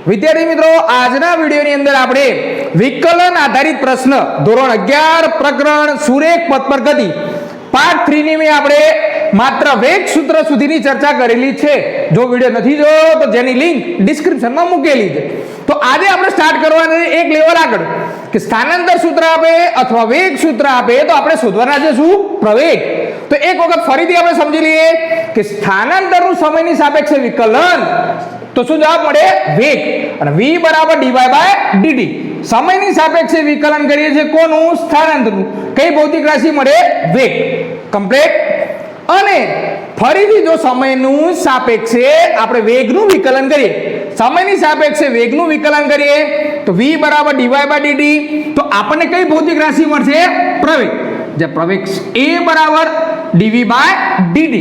વિદ્યાર્થી મિત્રો, આજના વિડીયોની અંદર આપણે વિકલન આધારિત પ્રશ્ન ધોરણ 11 પ્રકરણ સુરેખ પથ પર ગતિ પાર્ટ 3 ની આપણે માત્ર વેગ સૂત્ર સુધીની ચર્ચા કરેલી છે. જો વિડીયો નથી જોયો તો જેની લિંક ડિસ્ક્રિપ્શનમાં મૂકેલી છે. તો આજે આપણે સ્ટાર્ટ કરવાનું એક લેવલ આગળ કે સ્થાનાંતર સૂત્ર આપે અથવા વેગ સૂત્ર આપે તો આપણે શોધવાના છે શું? પ્રવેગ. તો એક વખત ફરીથી આપણે સમજી લઈએ કે સ્થાનાંતરનું સમયની સાપેક્ષે વિકલન તો શું જવાબ મળે? વેગ. અને v બરાબર dy બાય dt. સમયની સાપેક્ષે વિકલન કરીએ છીએ કોનું? સ્થાનાંતરનું. કઈ ભૌતિક રાશિ મળે? વેગ. કમ્પ્લીટ. અને ફરીથી જો સમયનું સાપેક્ષે આપણે વેગનું વિકલન કરીએ, સમયની સાપેક્ષે વેગનું વિકલન કરીએ તો v બરાબર dy બાય dt. તો આપણને કઈ ભૌતિક રાશિ મળશે? પ્રવેગ. જે પ્રવેગ a બરાબર dv બાય dt.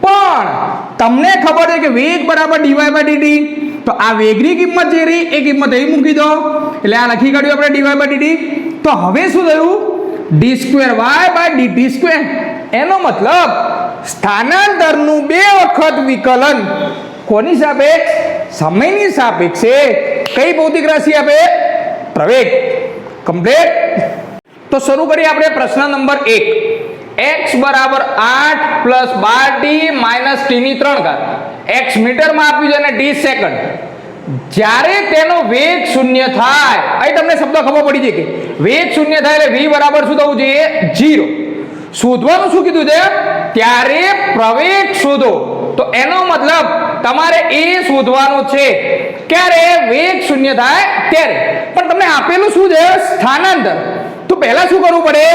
પણ તમને ખબર છે કે વેગ બરાબર dy બાય dt, તો આ વેગની કિંમત જે રહી એ કિંમત અહીં મૂકી દો, એટલે આ લખી કાઢ્યું આપણે dy બાય dt. તો હવે શું થયું? d2y by dt². એનો મતલબ સ્થાનાંતરનું બે વખત વિકલન કોની સાપેક્ષ? સમયની સાપેક્ષે કઈ ભૌતિક રાશિ આપે? પ્રવેગ. કમ્પ્લીટ. તો શરૂ કરીએ આપણે પ્રશ્ન નંબર 1. x બરાબર 8 પ્લસ 12t માઇનસ t ની 3 ઘાત. x મીટરમાં આપ્યું છે અને t સેકન્ડ. જ્યારે તેનો વેગ શૂન્ય થાય, અહીં તમને શબ્દ ખબર પડી છે કે વેગ શૂન્ય થાય એટલે v બરાબર શું થવું જોઈએ? 0. શોધવાનું શું કીધું છે? ત્યારે પ્રવેગ શોધો. તો એનો મતલબ તમારે એ શોધવાનું છે ક્યારે? વેગ શૂન્ય થાય ત્યારે. પણ તમને આપેલું શું છે? સ્થાનાંતર. તો પહેલા શું કરવું પડે?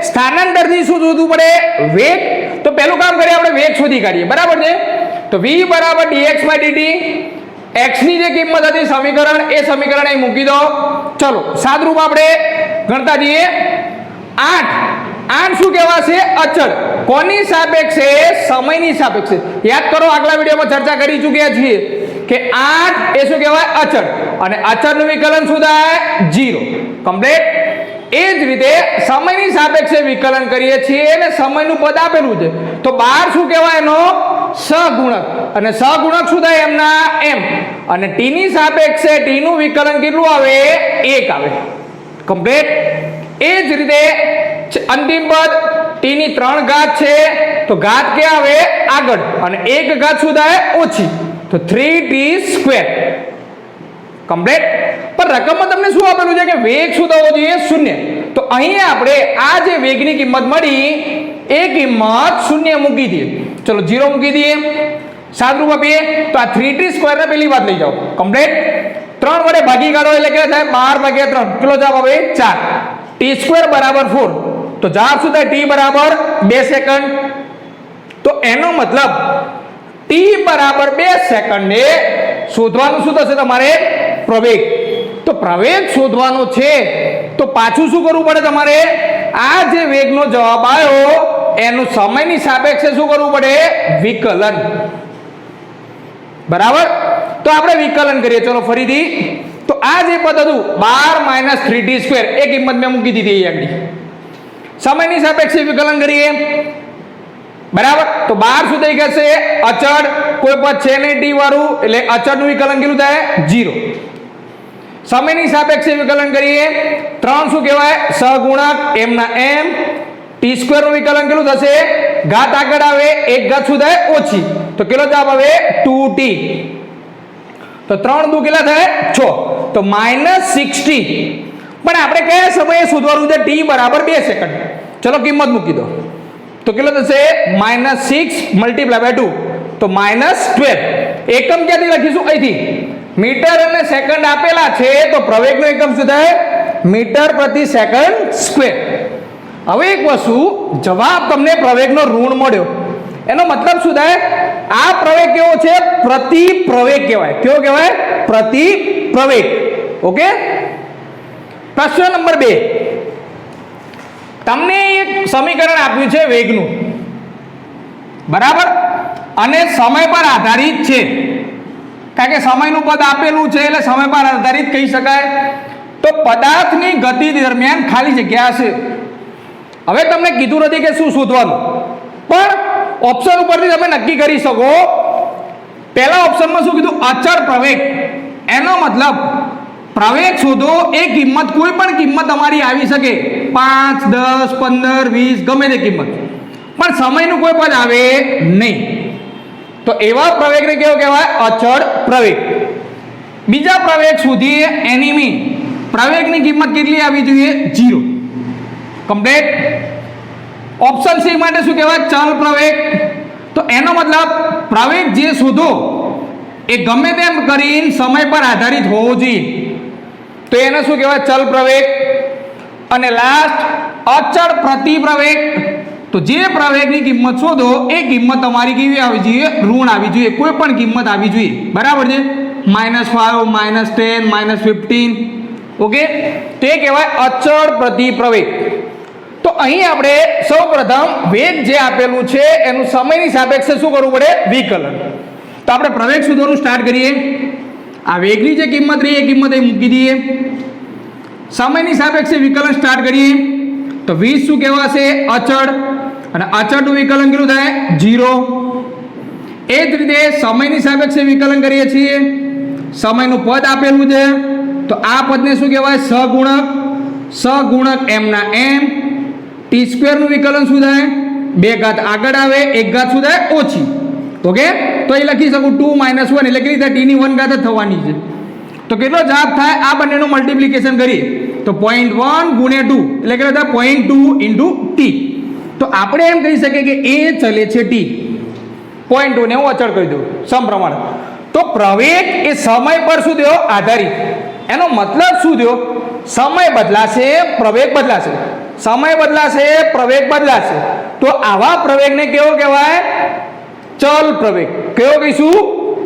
સ્થાનાંતરથી શું શોધવું પડે? વેગ. તો પહેલું કામ કરીએ આપણે વેગ શોધી કાઢીએ. બરાબર છે? તો v બરાબર dx બાય dt. x ની જે કિંમત હતી સમીકરણ, એ સમીકરણ અહીં મૂકી દો. ચલો સાદરૂપ આપણે ગણતા જઈએ. 8 શું કહેવાશે? અચળ. કોની સાપેક્ષે? સમયની સાપેક્ષે. યાદ કરો, આગલા વિડીયોમાં ચર્ચા કરી ચૂક્યા છીએ કે 8 એ શું કહેવાય? અચળ. અને અચળનું વિકલન શું થાય? 0. કમ્પ્લીટ. એ જ રીતે સમયની સાપેક્ષે વિકલન કરીએ છીએ અને સમયનું પદ આપેલું છે તો 12 શું કહેવાય? એનો સહગુણક. અને સહગુણક શું થાય? એમના એમ. અને t ની સાપેક્ષે t નું વિકલન કેટલું આવે? 1 આવે. કમ્પ્લીટ. એ જ રીતે અંતિમ પદ t ની 3 ઘાત છે તો ઘાત કે આવે? આગળ. અને 1 ઘાત શું થાય? ઓછી. તો 3t². કમ્પ્લીટ. પણ રકમમાં તમને શું આપેલું છે કે વેગ શું થવો જોઈએ? 0. તો અહીં આપણે આ જે વેગની કિંમત મળી એ કિંમત 0 મૂકી દઈએ. ચલો 0 મૂકી દઈએ. સાદરૂપ આપીએ તો આ 3t² ને પેલી વાત લઈ જાઓ. કમ્પ્લીટ. 3 વડે ભાગી કાઢો એટલે કેટલા થાય? 12/3. કેટલો જવાબ આવે? 4. t² બરાબર 4. તો જવાબ શું થાય? t બરાબર 2 સેકન્ડ. તો એનો મતલબ t બરાબર 2 સેકન્ડે શોધવાનું શું થશે તમારે? પ્રવેગ. તો પ્રવેગ શોધવાનો છે તો પાછું શું કરવું પડે તમારે? આ જે વેગનો જવાબ આવ્યો એનું સમયની સાપેક્ષે શું કરવું પડે? વિકલન. બરાબર. તો આપણે વિકલન કરીએ. ચલો ફરીથી. તો આ જે પદ હતું 12 - 3t² એ કિંમત મેં મૂકી દીધી આગળ. સમયની સાપેક્ષે વિકલન કરીએ. બરાબર. તો 12 શું થઈ જશે? અચળ. કોઈ પદ છે નહીં t વાળું, એટલે અચળનું વિકલન કેટલું થાય? 0. સમયની સાપેક્ષે વિકલન કરીએ. 3 શું કહેવાય? સહગુણક. એમના એમ. t² નું વિકલન કેટલું થશે? ઘાત આગળ આવે, 1 ઘાત શું થાય? ઓછી. તો કેટલો જવાબ આવે? 2t. તો 3 દુ કેટલા થાય? 6. તો -60. પણ આપણે કયા સમયે શોધવાનું છે? t બરાબર 2 સેકન્ડ. ચલો કિંમત મૂકી દો. તો કેટલો થશે? -6 × 2. તો -12. એકમ ક્યાંથી લખીશું? અહીંથી. મીટર અને સેકન્ડ આપેલા છે તો પ્રવેગનો એકમ શું થાય? મીટર પ્રતિ સેકન્ડ સ્ક્વેર. હવે એક વસ્તુ, જવાબ તમને પ્રવેગનો ઋણ મળ્યો એનો મતલબ શું થાય? આ પ્રવેગ કેવો છે? પ્રતિ પ્રવેગ કહેવાય. કેવો કહેવાય? પ્રતિ પ્રવેગ. ઓકે. પ્રશ્ન નંબર 2. તમને એક સમીકરણ આપ્યું છે વેગનું. બરાબર. અને સમય પર આધારિત છે. કારણ કે સમયનું પદ આપેલું છે એટલે સમય પર આધારિત કહી શકાય. તો પદાર્થની ગતિ દરમિયાન ખાલી જગ્યા હશે. હવે તમને કીધું નથી કે શું શોધવાનું, પણ ઓપ્શન ઉપરથી તમે નક્કી કરી શકો. પહેલા ઓપ્શનમાં શું કીધું? અચળ પ્રવેગ. એનો મતલબ પ્રવેગ શોધો, એ કિંમત કોઈ પણ કિંમત તમારી આવી શકે, 5, 10, 15, 20, ગમે તે કિંમત, પણ સમયનું કોઈ પદ આવે નહીં. તો એવા પ્રવેગને કેવો કહેવાય? અચળ પ્રવેગ. બીજા પ્રવેગ શોધીએ એની મીન. પ્રવેગની કિંમત કેટલી આવી જોઈએ? 0. કમ્પ્લીટ. ઓપ્શન સી માટે શું કહેવાય? ચલ પ્રવેગ. તો એનો મતલબ પ્રવેગ જે શોધો એ ગમે તેમ કરીને સમય પર આધારિત હોવો જોઈએ, તો એને શું કહેવાય? ચલ પ્રવેગ. અને લાસ્ટ અચળ પ્રતિપ્રવેગ. તો જે પ્રવેગની કિંમત શોધો એ કિંમત તમારી કેવી આવી જોઈએ? ઋણ આવી જોઈએ, કોઈ પણ કિંમત આવી જોઈએ. બરાબર છે? -5, -10, -15. ઓકે, તે કહેવાય અચળ પ્રતિપ્રવેગ. તો અહીં આપણે સૌપ્રથમ વેગ જે આપેલું છે એનું સમયની સાપેક્ષે શું કરવું પડે? વિકલન. તો આપણે પ્રવેગ શોધવાનું સ્ટાર્ટ કરીએ. આ વેગની જે કિંમત રહી એ કિંમત અહીં મૂકી દઈએ. સમયની સાપેક્ષે વિકલન સ્ટાર્ટ કરીએ તો 20 શું કહેવાશે? અચળ. અને અચળનું વિકલન કેટલું થાય? 0. એ જ રીતે સમયની સાપેક્ષે વિકલન કરીએ છીએ. સમયનું પદ આપેલું છે તો આ પદને શું કહેવાય? સહગુણક. સહગુણક એમના એમ. t² નું વિકલન શું થાય? 2 ઘાત આગળ આવે, 1 ઘાત શું થાય? ઓછી. ઓકે, તો એ લખી શકું 2 - 1 એટલે કેટલી થાય? t ની 1 ઘાત જ થવાની છે. તો કેટલો જવાબ થાય? આ બંનેનું મલ્ટિપ્લિકેશન કરીએ તો 0.1 × 2 એટલે કેટલો થાય? 0.2 × t. તો આપણે એમ કહી શકીએ કે એ ચલે છે t. 0.2 ને હું અચળ કરી દઉં સમપ્રમાણ. તો પ્રવેગ એ સમય પર શું થયો? આધારિત. એનો મતલબ શું થયો? સમય બદલાશે, પ્રવેગ બદલાશે. સમય બદલાશે, પ્રવેગ બદલાશે. તો આવા પ્રવેગને કેવો કહેવાય? ચલ પ્રવેગ. કેવો કહીશું?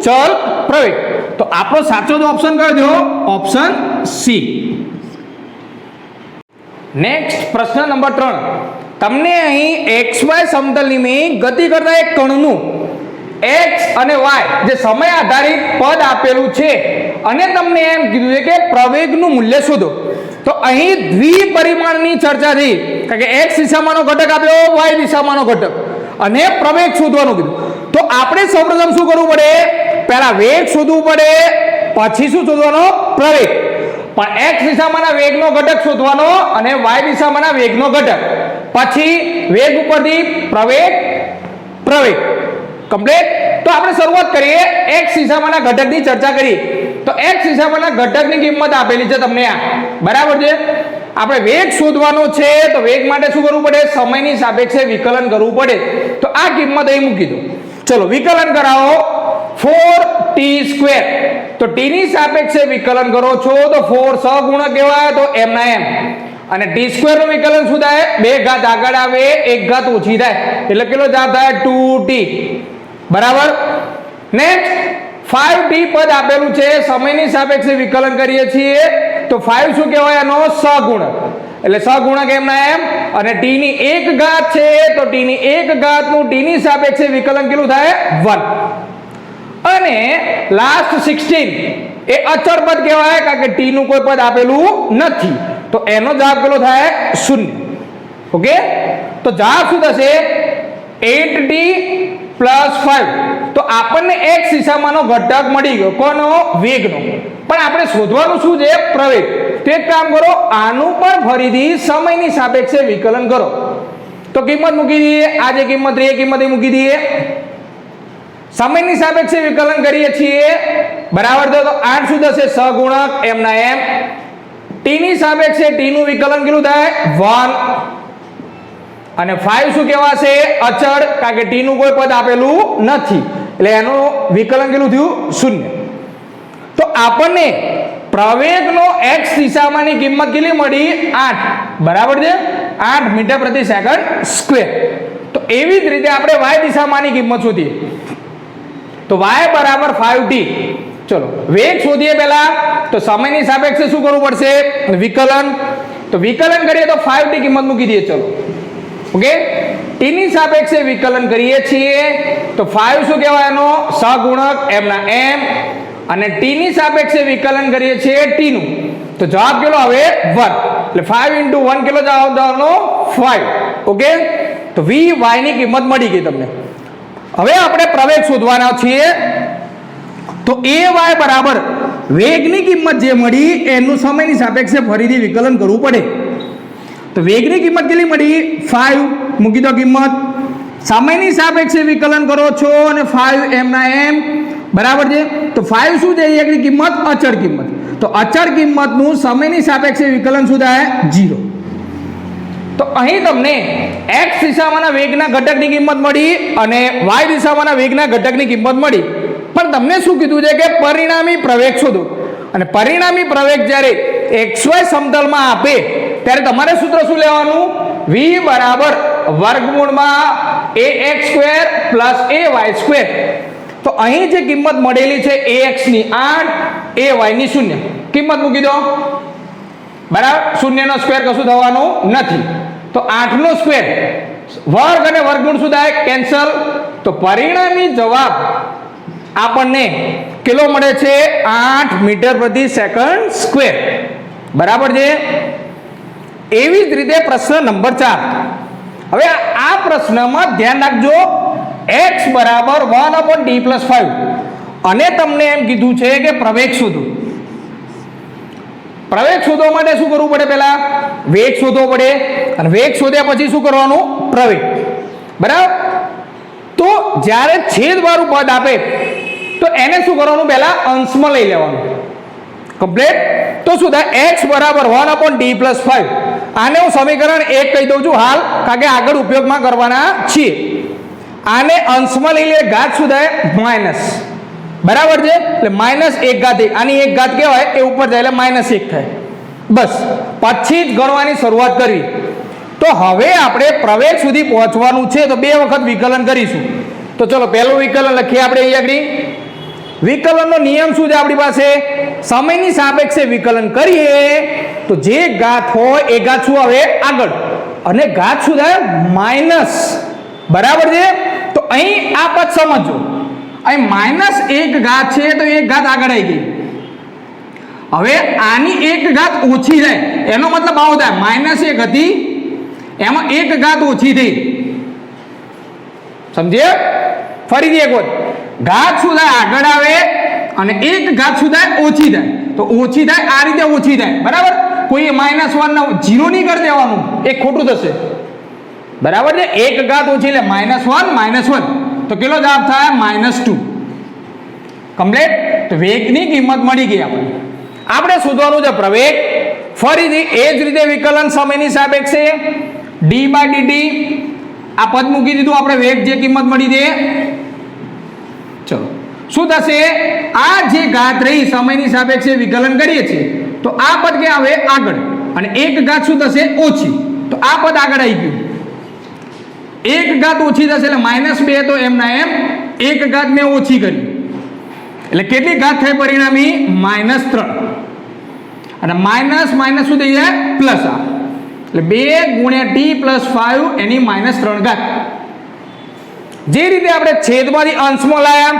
ચલ પ્રવેગ. તો આપણો સાચો તો ઓપ્શન કરી દો, ઓપ્શન સી. નેક્સ્ટ પ્રશ્ન નંબર 3. તમને અહીં XY સમતલની ગતિ કરતા એક કણનું x અને y જે સમય આધારિત પદ આપેલું છે અને તમને એમ કીધું છે કે પ્રવેગનું મૂલ્ય શોધો. તો અહીં દ્વિપરિમાણની ચર્ચા થઈ, કારણ કે x દિશામાંનો ઘટક આપ્યો, y દિશામાંનો ઘટક, અને પ્રવેગ શોધવાનું કીધું. તો આપણે સૌપ્રથમ શું કરવું પડે? પહેલા વેગ શોધવું પડે, પછી શું શોધવાનો? પ્રવેગ. પણ x દિશામાંના વેગનો ઘટક શોધવાનો અને y દિશામાંના વેગનો ઘટક, પછી વેગ ઉપરથી પ્રવેગ, પ્રવેગ. કમ્પ્લીટ. તો આપણે શરૂઆત કરીએ x દિશામાંના ઘટકની ચર્ચા કરીએ. તો x દિશામાંના ઘટકની કિંમત આપેલી છે તમને આ. બરાબર છે? આપણે વેગ શોધવાનો છે તો વેગ માટે શું કરવું પડે? સમયની સાપેક્ષે વિકલન કરવું પડે. તો આ કિંમત અહીં મૂકી દો. ચલો વિકલન કરાવો. 4t². તો t ની સાપેક્ષે વિકલન કરો છો તો 4 સહગુણક કહેવાય, તો એમના એમ. અને t² નું વિકલન શું થાય? 2 ઘાત આગળ આવે, 1 ઘાત ઓછી થાય, એટલે કેટલો જવાબ થાય? 2t. બરાબર. નેક્સ્ટ 5t પદ આપેલું છે, સમયની સાપેક્ષે વિકલન કરીએ છીએ તો 5 શું કહેવાય? એનો સહગુણક. એટલે સહગુણક એમના એમ. અને t ની 1 ઘાત છે તો t ની 1 ઘાતનું t ની સાપેક્ષે વિકલન કેટલું થાય? 1. અને લાસ્ટ 16 એ અચળ પદ કહેવાય, કારણ કે t નું કોઈ પદ આપેલું નથી, તો એનો જવાબ કેટલો થાય? 0. ઓકે, તો જવાબ શું થશે? 8t + 5. તો આપણને x દિશામાંનો ઘટક મળી ગયો. કોનો? વેગનો. પણ આપણે શોધવાનું શું છે? પ્રવેગ. તો એક કામ કરો, આનું પણ ફરીથી સમયની સાપેક્ષે વિકલન કરો. તો કિંમત મૂકી દઈએ. આ જે કિંમત રહી એ કિંમત મૂકી દઈએ. સમયની સાપેક્ષે વિકલન કરીએ છીએ. બરાબર છે? તો 8 શું થશે? સહગુણક એમના એમ. t ની સાપેક્ષે t નું વિકલન કેટલું થાય? 1. અને 5 શું કહેવાશે? અચળ, કારણ કે t નું કોઈ પદ આપેલું નથી, એટલે એનું વિકલન કેટલું થયું? 0. તો આપણને પ્રવેગનો x દિશામાંની કિંમત કેટલી મળી? 8. બરાબર છે? 8 મીટર પ્રતિ સેકન્ડ સ્ક્વેર. તો એવી જ રીતે આપણે y દિશામાંની કિંમત શોધીએ. તો y બરાબર 5t. ચલો વેગ શોધીએ પહેલા. તો સમયની સાપેક્ષે શું કરવું પડશે? વિકલન. તો વિકલન કરીએ તો 5t કિંમત મૂકી દઈએ. ચલો ઓકે, t ની સાપેક્ષે વિકલન કરીએ છીએ તો 5 શું કહેવાય? એનો સહગુણક એમના એમ. અને t ની સાપેક્ષે વિકલન કરીએ છીએ t નું, તો જવાબ કેટલો આવે? 1. એટલે 5 × 1 કેટલો જવાબ આવવાનો? 5. ઓકે, તો vy ની કિંમત મળી ગઈ તમને. હવે આપણે પ્રવેગ શોધવાના છીએ. તો ay બરાબર વેગની કિંમત જે મળી એનું સમયની સાપેક્ષે ફરીથી વિકલન કરવું પડે. તો વેગની કિંમત કેટલી મળી? 5. મૂકી દો કિંમત. સમયની સાપેક્ષે વિકલન કરો છો અને 5 એમના એમ બરાબર છે. તો 5 શું છે? એકની કિંમત અચળ કિંમત. તો અચળ કિંમતનું સમયની સાપેક્ષે વિકલન શું થાય? 0. તો અહીં તમને x દિશામાંના વેગના ઘટકની કિંમત મળી અને y દિશામાંના વેગના ઘટકની કિંમત મળી. પણ તમને શું કીધું છે કે પરિણામી પ્રવેગ શોધો. અને પરિણામી પ્રવેગ જ્યારે xy સમતલમાં આપે ત્યારે તમારે સૂત્ર શું લેવાનું? v બરાબર વર્ગમૂળમાં ax² + ay². તો અહીં જે કિંમત મળેલી છે ax ની 8, ay ની 0. કિંમત મૂકી દો બરાબર. 0 નો સ્ક્વેર કશું થવાનું નથી. તો 8 નો સ્ક્વેર વર્ગ અને વર્ગમૂળ શું થાય? કેન્સલ. તો પરિણામી જવાબ આપણને કેટલો મળે છે? 8 મીટર પ્રતિ સેકન્ડ સ્ક્વેર. બરાબર છે. એવી જ રીતે પ્રશ્ન નંબર 4. હવે આ પ્રશ્નમાં ધ્યાન રાખજો, x બરાબર 1/d+5 અને તમને એમ કીધું છે કે પ્રવેગ શોધો. પ્રવેગ શોધવા માટે શું કરવું પડે? પહેલા વેગ શોધવો પડે અને વેગ શોધ્યા પછી શું કરવાનું? પ્રવેગ. બરાબર. તો જ્યારે છેદવાળું પદ આપે તો એને શું કરવાનું? પહેલા અંશમાં લઈ લેવાનું. કમ્પ્લીટ. તો શું થાય? x બરાબર 1/d+5. આને હું સમીકરણ 1 કહી દઉં છું હાલ, કારણ કે આગળ ઉપયોગમાં કરવાના છીએ. આને અંશમાં લઈ લે, ઘાત શું થાય? માઇનસ. બરાબર છે. એટલે -1 ઘાત. આની 1 ઘાત કહેવાય, એ ઉપર જાય એટલે -1 થાય. બસ પછી જ ગણવાની શરૂઆત કરવી. તો હવે આપણે પ્રવેગ સુધી પહોંચવાનું છે, તો 2 વખત વિકલન કરીશું. તો ચલો પહેલું વિકલન લખીએ આપણે અહીં આગળ. વિકલનનો નિયમ શું છે આપણી પાસે? સમયની સાપેક્ષે વિકલન કરીએ તો જે ઘાત હોય એ ઘાત શું આવે? આગળ. અને ઘાત શું થાય? માઇનસ. બરાબર છે. તો અહીં આ પદ સમજો. અહીં -1 ઘાત છે તો 1 ઘાત આગળ આવી ગઈ. હવે આની 1 ઘાત ઓછી થાય એનો મતલબ આવો થાય, -1 હતી એમાં 1 ઘાત ઓછી થઈ. સમજે? ફરીથી એક વખત. ઘાત શું થાય? આગળ આવે અને 1 ઘાત શું થાય? ઓછી થાય. તો ઓછી થાય આ રીતે ઓછી થાય. બરાબર. કોઈ -1 ના 0 નહીં કરી દેવાનું, એક ખોટું થશે. બરાબર છે. 1 ઘાત ઓછી એટલે -1 -1 તો કેટલો જવાબ થાય? -2. કમ્પ્લીટ. તો વેગની કિંમત મળી ગઈ આપણને. આપણે શોધવાનું છે પ્રવેગ. ફરીથી એ જ રીતે વિકલન સમયની સાપેક્ષે d/dt. આ પદ મૂકી દીધું આપણે, વેગ જે કિંમત મળી દે. ચલો શું થશે? આ જે ઘાત રહી સમયની સાપેક્ષે વિકલન કરીએ છીએ તો આ પદ કે આવે? આગળ. અને 1 ઘાત શું થશે? ઓછી. તો આ પદ આગળ આવી ગયું. 1 ઘાત ઓછી થશે એટલે -2. તો એમના એમ 1 ઘાત મેં ઓછી કરી એટલે કેટલી ઘાત થાય? પરિણામી -3. અને માઇનસ માઇનસ શું થઈ જાય? પ્લસ. આ એટલે 2 × t+5 એની -3 ઘાત. જે રીતે આપણે છેદમાંથી અંશમાં લાયા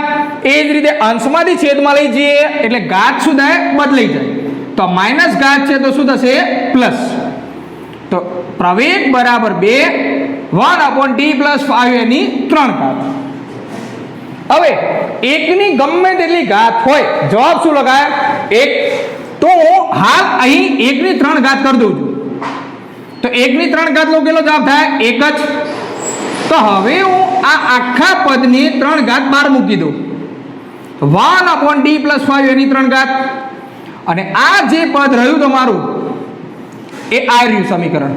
એ જ રીતે અંશમાંથી છેદમાં લઈ જઈએ એટલે ઘાત શું થાય? બદલાઈ જાય. તો માઇનસ ઘાત છે તો શું થશે? પ્લસ. તો પ્રવેગ બરાબર 2 1/t+5 એની 3 ઘાત. હવે એકની ગમે તેટલી ઘાત હોય, જવાબ શું લગાય? 1. તો હાલ અહીં 1 ની 3 ઘાત કરી દઉં છું. તો 1 ની 3 ઘાત લો, કેટલો જવાબ થાય? 1 જ. તો હવે હું આ આખા પદની 3 ઘાત બહાર મૂકી દઉં. 1/t+5 એની 3 ઘાત. અને આ જે પદ રહ્યું તમારું એ આ રહ્યું સમીકરણ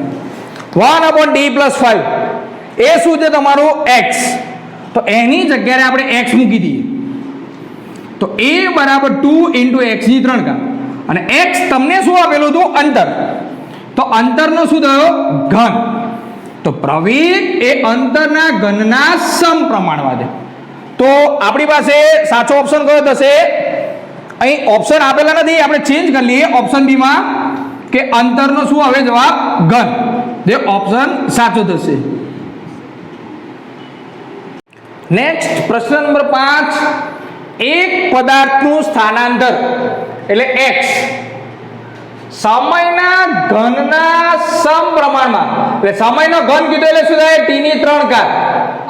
1/t+5. એ શું છે તમારું? x. તો એની જગ્યાએ આપણે x મૂકી દઈએ. તો a બરાબર 2 × x ની 3 ઘાત. અને x તમને શું આપેલું હતું? અંતર. તો અંતરનો શું થયો? ઘન. તો પ્રવેગ એ અંતરના ઘનના સમપ્રમાણમાં છે. તો આપણી પાસે સાચો ઓપ્શન કયો થશે? અહીં ઓપ્શન આપેલા નથી, આપણે ચેન્જ કરી લઈએ ઓપ્શન બી માં કે અંતરનો શું આવે જવાબ? ઘન. જે ઓપ્શન સાચો થશે. નેક્સ્ટ પ્રશ્ન નંબર 5. એક પદાર્થનું સ્થાનાંતર એટલે x સમયના ઘનના સમપ્રમાણમાં, એટલે સમયનો ઘન કીધો એટલે શું થાય? t ની 3 ઘાત.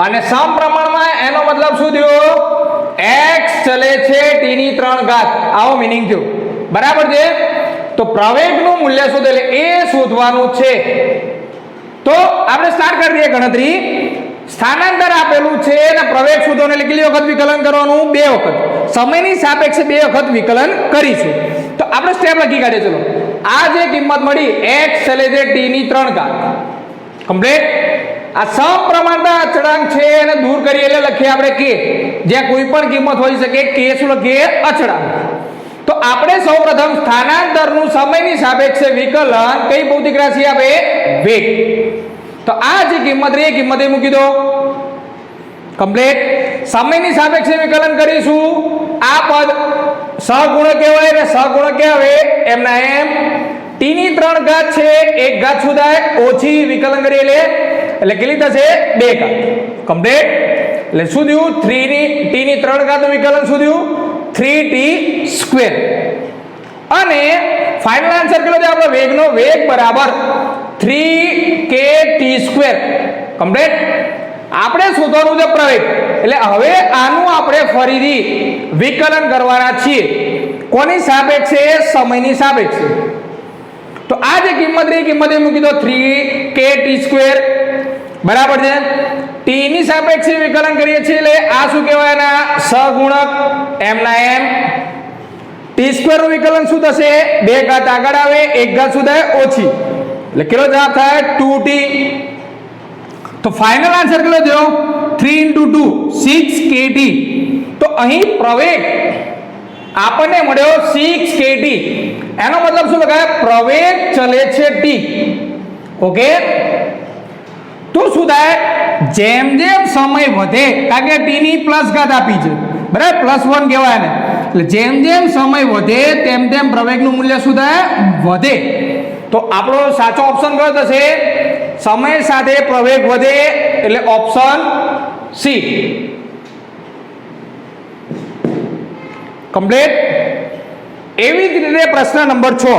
અને સમપ્રમાણમાં એનો મતલબ શું થયો? x ચલે છે t ની 3 ઘાત, આવો મીનિંગ થયો, બરાબર છે. તો પ્રવેગનું મૂલ્ય શોધો એટલે એ શોધવાનું છે. તો આપણે સ્ટાર્ટ કરી દઈએ ગણતરી. સ્થાનાંતર આપેલું છે અને પ્રવેગ શોધો એટલે કેટલી વખત વિકલન કરવાનું? 2 વખત. સમયની સાપેક્ષે 2 વખત વિકલન કરીશું. તો આપણે સ્ટેપ લખી કાઢીએ. ચલો, આ જે કિંમત મળી x ચલે છે t ની 3 ઘાત કમ્પ્લીટ. આ સમપ્રમાણતા અચળાંક છે એને દૂર કરીએ એટલે લખીએ આપણે k, જ્યાં કોઈ પણ કિંમત હોઈ શકે. k શું લખીએ? અચળાંક. તો આપણે સૌપ્રથમ સ્થાનાંતરનું સમયની સાપેક્ષે વિકલન કઈ ભૌતિક રાશિ આપે? વેગ. તો આ જે કિંમત રહી એ કિંમતે મૂકી દો કમ્પ્લીટ. સમયની સાપેક્ષે વિકલન કરીશું. આ પદ સહગુણક કહેવાય ને સહગુણક કહેવાય એમના એમ t ની 3 ઘાત છે, 1 ઘાત સુધાય ઓછી વિકલન કરીએ એટલે કેટલી થશે? 2 ઘાત કમ્પ્લીટ. એટલે શું થયું? 3 ની t ની 3 ઘાતનું વિકલન શું થયું? 3t square. અને ફાઇનલ આન્સર કેટલો છે આપણો? વેગનો વેગ બરાબર 3kt સ્ક્વેર કમ્પ્લીટ. આપણે શોધવાનું છે પ્રવેગ. એટલે હવે આનું આપણે ફરીથી વિકલન કરવાના છીએ. કોની સાપેક્ષે? સમયની સાપેક્ષે. તો આ જે કિંમત રહી કિંમત મૂકી દો 3kt સ્ક્વેર બરાબર છે. t ની સાપેક્ષે વિકલન કરીએ છીએ એટલે આ શું કહેવાય? એના સહગુણક એમના એમ t સ્ક્વેર નું વિકલન શું થશે? 2 ઘાત આગળ આવે 1 ઘાત સુધાય ઓછી એટલે કેટલો જવાબ થાય? 2t. તો ફાઇનલ આન્સર કેટલો થયો? 3 × 2 6kt. તો અહીં પ્રવેગ આપણને મળ્યો 6kt. એનો મતલબ શું લખાય? પ્રવેગ ચલે છે t. ઓકે. તો શું થાય? જેમ જેમ સમય વધે, કારણ કે t ની પ્લસ ઘાત આપી છે બરાબર, +1 કહેવાય ને, એટલે જેમ જેમ સમય વધે તેમ તેમ પ્રવેગનું મૂલ્ય શું થાય? વધે. તો આપણો સાચો ઓપ્શન કયો થશે? સમય સાથે પ્રવેગ વધે એટલે ઓપ્શન સી કમ્પ્લીટ. એવી જ રીતે પ્રશ્ન નંબર 6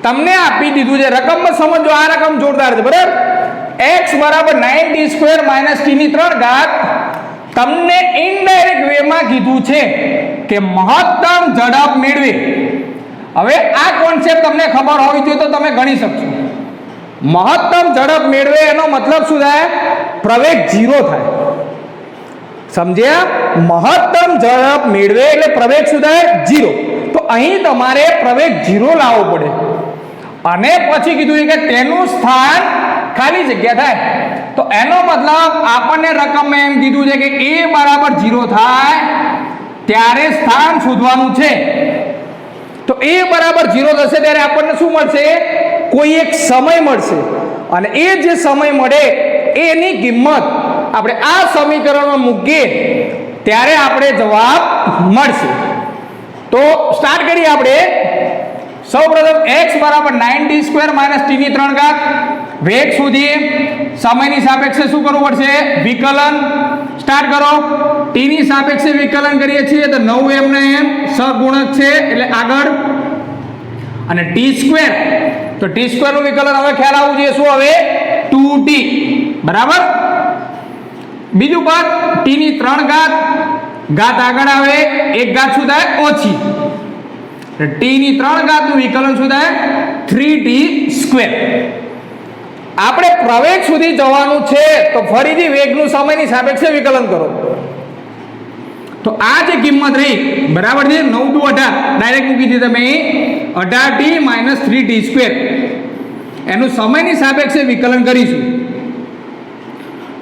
તમને આપી દીધું છે. રકમમાં સમજો, આ રકમ જોરદાર છે બરાબર. x બરાબર 9t સ્ક્વેર માઇનસ t ની 3 ઘાત. તમને ઇનડાયરેક્ટ વેમાં કીધું છે કે મહત્તમ ઝડપ મેળવે. હવે આ કોન્સેપ્ટ તમને ખબર હોવી જોઈએ તો તમે ગણી શકશો. મહત્તમ ઝડપ મેળવે એનો મતલબ શું થાય? પ્રવેગ 0 થાય. સમજ્યા? મહત્તમ ઝડપ મેળવે એટલે પ્રવેગ શું થાય? 0. તો અહીં તમારે પ્રવેગ 0 લાવવો પડે અને પછી કીધું કે તેનું સ્થાન ખાલી જગ્યા થાય. તો એનો મતલબ આપણને રકમમાં એમ કીધું છે કે a બરાબર 0 થાય ત્યારે સ્થાન શોધવાનું છે. તો a બરાબર 0 થશે ત્યારે આપણને શું મળશે? કોઈ એક સમય મળશે અને એ જે સમય મળે એની કિંમત આપણે આ સમીકરણમાં મૂકીએ ત્યારે આપણે જવાબ મળશે. તો સ્ટાર્ટ કરીએ આપણે. સૌપ્રથમ x બરાબર 9t સ્ક્વેર માઇનસ t ની 3 ઘાત. વેગ શોધીએ. સમયની સાપેક્ષે શું કરવું પડશે? વિકલન. સ્ટાર્ટ કરો. t ની સાપેક્ષે વિકલન કરીએ છીએ તો 9m ને m સહગુણક છે એટલે આગળ. અને t સ્ક્વેર, તો t સ્ક્વેર નું વિકલન હવે ખ્યાલ આવવું જોઈએ. શું હવે? 2t બરાબર. બીજું પદ t ની 3 ઘાત. ઘાત આગળ આવે 1 ઘાત શું થાય? ઓછી. t ની 3 ઘાત નું વિકલન શું થાય? 3t square. આપણે પ્રવેગ સુધી જવાનું છે તો ફરીથી વેગનું સમયની સાપેક્ષે વિકલન કરો. તો આ જે કિંમત રહી બરાબર છે 9 × 18 ડાયરેક્ટ મૂકી દીધી તમે 18t - 3t સ્ક્વેર. એનું સમયની સાપેક્ષે વિકલન કરીશું.